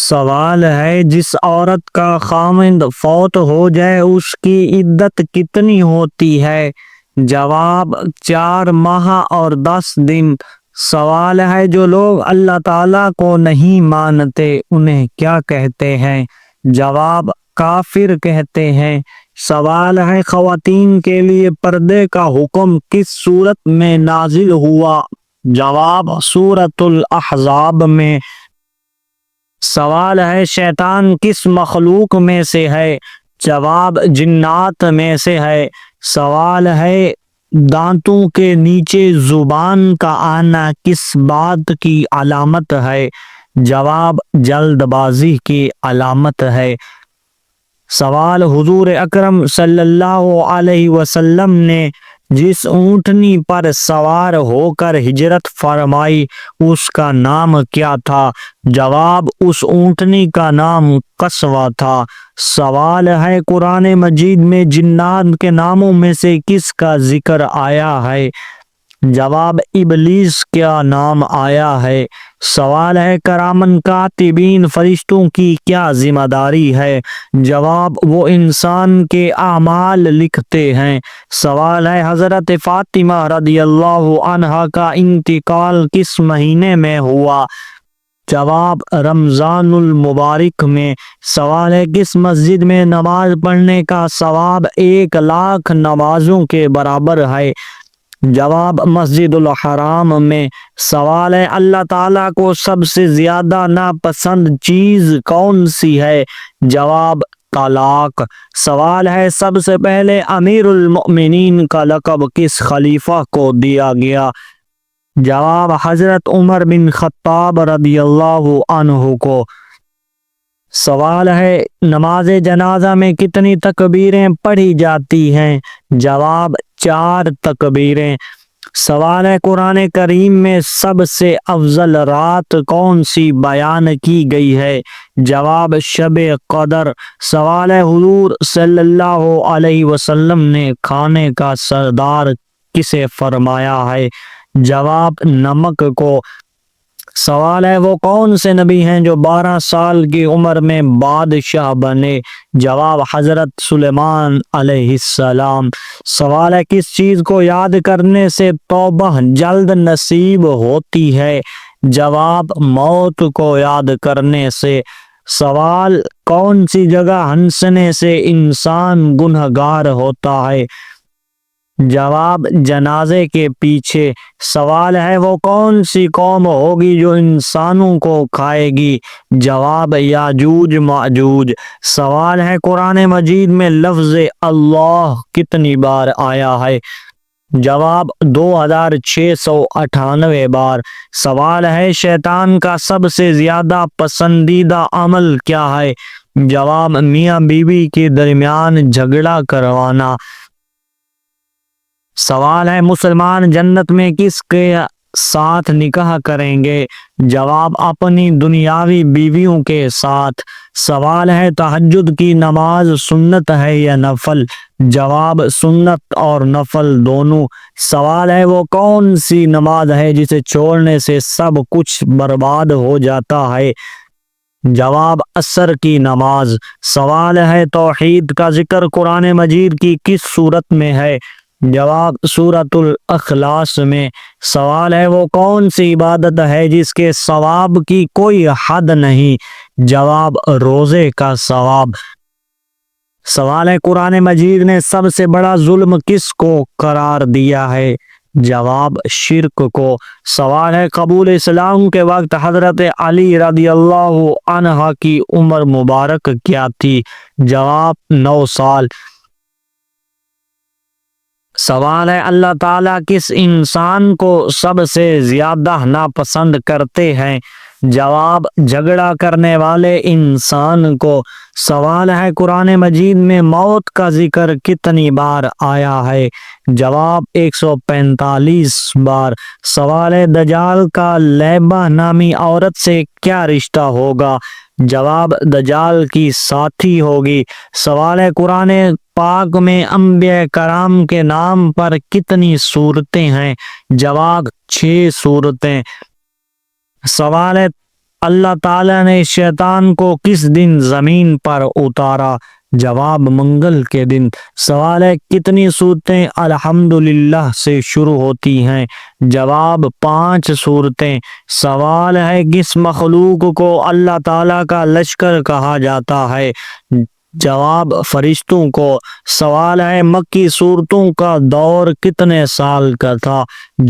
سوال ہے جس عورت کا خاوند فوت ہو جائے اس کی عدت کتنی ہوتی ہے؟ جواب 4 ماہ اور 10 دن۔ سوال ہے جو لوگ اللہ تعالیٰ کو نہیں مانتے انہیں کیا کہتے ہیں؟ جواب کافر کہتے ہیں۔ سوال ہے خواتین کے لیے پردے کا حکم کس صورت میں نازل ہوا؟ جواب سورۃ الاحزاب میں۔ سوال ہے شیطان کس مخلوق میں سے ہے؟ جواب جنات میں سے ہے۔ سوال ہے دانتوں کے نیچے زبان کا آنا کس بات کی علامت ہے؟ جواب جلد بازی کی علامت ہے۔ سوال حضور اکرم صلی اللہ علیہ وسلم نے جس اونٹنی پر سوار ہو کر ہجرت فرمائی اس کا نام کیا تھا؟ جواب اس اونٹنی کا نام قصوہ تھا۔ سوال ہے قرآن مجید میں جنات کے ناموں میں سے کس کا ذکر آیا ہے؟ جواب ابلیس کا نام آیا ہے۔ سوال ہے کرامن کاتبین فرشتوں کی کیا ذمہ داری ہے؟ جواب وہ انسان کے اعمال لکھتے ہیں۔ سوال ہے حضرت فاطمہ رضی اللہ عنہا کا انتقال کس مہینے میں ہوا؟ جواب رمضان المبارک میں۔ سوال ہے کس مسجد میں نماز پڑھنے کا ثواب 1,00,000 نمازوں کے برابر ہے؟ جواب مسجد الحرام میں۔ سوال ہے اللہ تعالیٰ کو سب سے زیادہ ناپسند چیز کون سی ہے؟ جواب طلاق۔ سوال ہے سب سے پہلے امیر المؤمنین کا لقب کس خلیفہ کو دیا گیا؟ جواب حضرت عمر بن خطاب رضی اللہ عنہ کو۔ سوال ہے نماز جنازہ میں کتنی تکبیریں پڑھی جاتی ہیں؟ جواب 4 تکبیریں۔ سوال ہے قرآن کریم میں سب سے افضل رات کون سی بیان کی گئی ہے؟ جواب شب قدر۔ سوال ہے حضور صلی اللہ علیہ وسلم نے کھانے کا سردار کسے فرمایا ہے؟ جواب نمک کو۔ سوال ہے وہ کون سے نبی ہیں جو 12 سال کی عمر میں بادشاہ بنے؟ جواب حضرت سلیمان علیہ السلام۔ سوال ہے کس چیز کو یاد کرنے سے توبہ جلد نصیب ہوتی ہے؟ جواب موت کو یاد کرنے سے۔ سوال کون سی جگہ ہنسنے سے انسان گنہگار ہوتا ہے؟ جواب جنازے کے پیچھے۔ سوال ہے وہ کون سی قوم ہوگی جو انسانوں کو کھائے گی؟ جواب یاجوج ماجوج۔ سوال ہے قرآن مجید میں لفظ اللہ کتنی بار آیا ہے؟ جواب 2698 بار۔ سوال ہے شیطان کا سب سے زیادہ پسندیدہ عمل کیا ہے؟ جواب میاں بیوی کے درمیان جھگڑا کروانا۔ سوال ہے مسلمان جنت میں کس کے ساتھ نکاح کریں گے؟ جواب اپنی دنیاوی بیویوں کے ساتھ۔ سوال ہے تہجد کی نماز سنت ہے یا نفل؟ جواب سنت اور نفل دونوں۔ سوال ہے وہ کون سی نماز ہے جسے چھوڑنے سے سب کچھ برباد ہو جاتا ہے؟ جواب عصر کی نماز۔ سوال ہے توحید کا ذکر قرآن مجید کی کس صورت میں ہے؟ جواب سورۃ الاخلاص میں۔ سوال ہے وہ کون سی عبادت ہے جس کے ثواب کی کوئی حد نہیں؟ جواب روزے کا ثواب۔ سوال ہے قرآن مجید نے سب سے بڑا ظلم کس کو قرار دیا ہے؟ جواب شرک کو۔ سوال ہے قبول اسلام کے وقت حضرت علی رضی اللہ عنہ کی عمر مبارک کیا تھی؟ جواب 9 سال۔ سوال ہے اللہ تعالیٰ کس انسان کو سب سے زیادہ ناپسند کرتے ہیں؟ جواب جھگڑا کرنے والے انسان کو۔ سوال ہے قرآن مجید میں موت کا ذکر کتنی بار آیا ہے؟ جواب 145 بار۔ سوال ہے دجال کا لیبہ نامی عورت سے کیا رشتہ ہوگا؟ جواب دجال کی ساتھی ہوگی۔ سوال ہے قرآن پاک میں انبیاء کرام کے نام پر کتنی سورتیں ہیں؟ جواب 6 سورتیں۔ سوال ہے اللہ تعالیٰ نے شیطان کو کس دن زمین پر اتارا؟ جواب منگل کے دن۔ سوال ہے کتنی صورتیں الحمدللہ سے شروع ہوتی ہیں؟ جواب 5 صورتیں۔ سوال ہے کس مخلوق کو اللہ تعالیٰ کا لشکر کہا جاتا ہے؟ جواب فرشتوں کو۔ سوال ہے مکی صورتوں کا دور کتنے سال کا تھا؟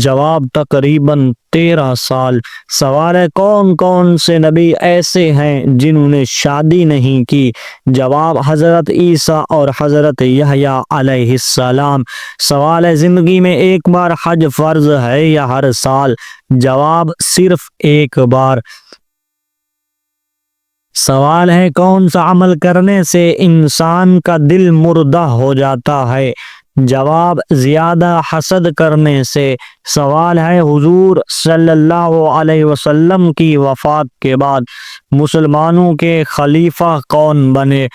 جواب تقریباً 13 سال۔ سوال ہے کون کون سے نبی ایسے ہیں جنہوں نے شادی نہیں کی؟ جواب حضرت عیسیٰ اور حضرت یحییٰ علیہ السلام۔ سوال ہے زندگی میں ایک بار حج فرض ہے یا ہر سال؟ جواب صرف ایک بار۔ سوال ہے کون سا عمل کرنے سے انسان کا دل مردہ ہو جاتا ہے؟ جواب زیادہ حسد کرنے سے۔ سوال ہے حضور صلی اللہ علیہ وسلم کی وفات کے بعد مسلمانوں کے خلیفہ کون بنے؟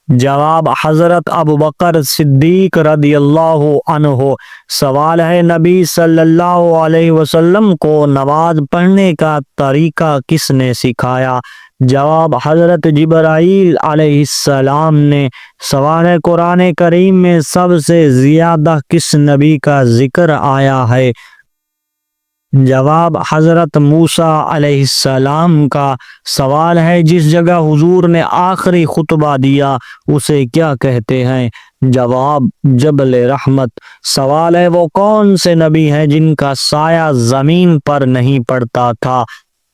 جواب حضرت ابوبکر صدیق رضی اللہ عنہ۔ سوال ہے نبی صلی اللہ علیہ وسلم کو نماز پڑھنے کا طریقہ کس نے سکھایا؟ جواب حضرت جبرائیل علیہ السلام نے۔ سوال ہے قرآن کریم میں سب سے زیادہ کس نبی کا ذکر آیا ہے؟ جواب حضرت موسیٰ علیہ السلام کا۔ سوال ہے جس جگہ حضور نے آخری خطبہ دیا اسے کیا کہتے ہیں؟ جواب جبل رحمت۔ سوال ہے وہ کون سے نبی ہیں جن کا سایہ زمین پر نہیں پڑتا تھا؟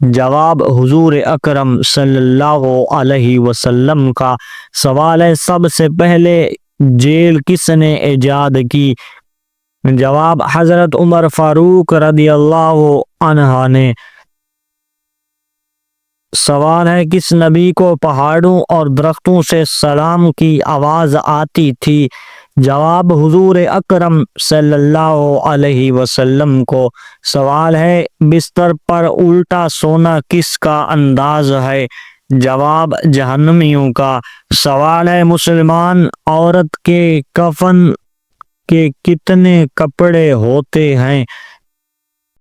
جواب حضور اکرم صلی اللہ علیہ وسلم کا۔ سوال ہے سب سے پہلے جیل کس نے ایجاد کی؟ جواب حضرت عمر فاروق رضی اللہ عنہ نے۔ سوال ہے کس نبی کو پہاڑوں اور درختوں سے سلام کی آواز آتی تھی؟ جواب حضور اکرم صلی اللہ علیہ وسلم کو۔ سوال ہے بستر پر الٹا سونا کس کا انداز ہے؟ جواب جہنمیوں کا۔ سوال ہے مسلمان عورت کے کفن کے کتنے کپڑے ہوتے ہیں؟